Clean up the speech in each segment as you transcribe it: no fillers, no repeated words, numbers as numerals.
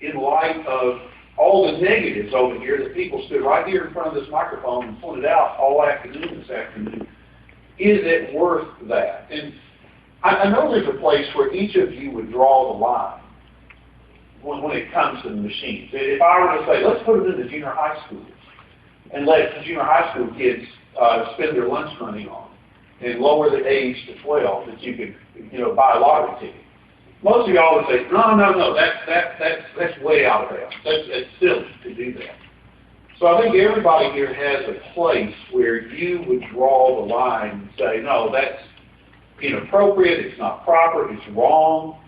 in light of all the negatives over here that people stood right here in front of this microphone and pointed out all afternoon this afternoon, is it worth that? And I know there's a place where each of you would draw the line when it comes to the machines. If I were to say, let's put it in the junior high schools and let the junior high school kids spend their lunch money on and lower the age to 12 that you could, buy a lottery ticket. Most of y'all would say, no, that's way out of bounds. That's silly to do that. So I think everybody here has a place where you would draw the line and say, no, that's inappropriate, it's not proper, it's wrong,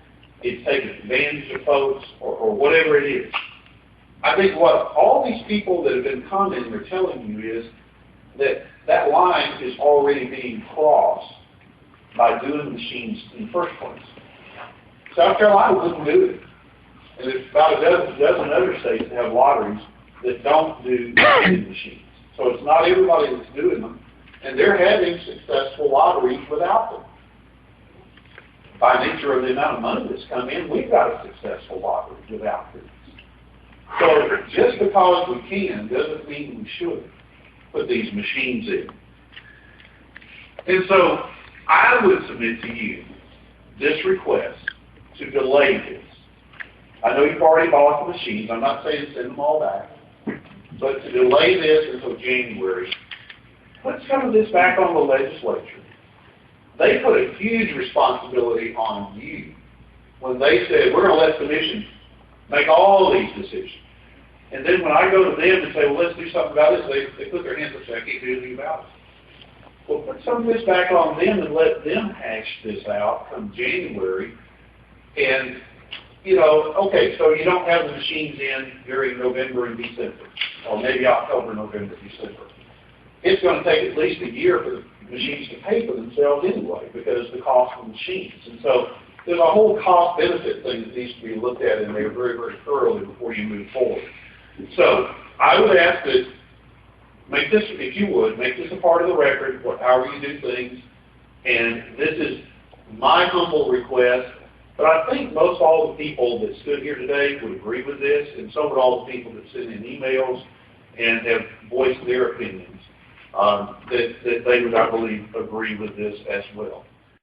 it's taking advantage of folks, or whatever it is. I think what all these people that have been commenting are telling you is that line is already being crossed by doing machines in the first place. South Carolina wouldn't do it. And there's about a dozen other states that have lotteries that don't do vending machines. So it's not everybody that's doing them. And they're having successful lotteries without them. By nature of the amount of money that's come in, we've got a successful lottery without this. So just because we can doesn't mean we should put these machines in. And so I would submit to you this request to delay this. I know you've already bought the machines. I'm not saying to send them all back. But to delay this until January, put some of this back on the legislature. They put a huge responsibility on you when they said, we're going to let the commission make all these decisions. And then when I go to them and say, well, let's do something about this, they put their hands up and say, I can't do anything about it. Well, put some of this back on them and let them hash this out come January. And, okay, so you don't have the machines in during November and December, or maybe October, November, December. It's going to take at least a year for the machines to pay for themselves anyway, because of the cost of the machines. And so there's a whole cost-benefit thing that needs to be looked at in there very, very thoroughly before you move forward. So I would ask that, make this, if you would, make this a part of the record, however you do things. And this is my humble request. But I think most all the people that stood here today would agree with this, and so would all the people that send in emails and have voiced their opinions, that they would, I believe, agree with this as well.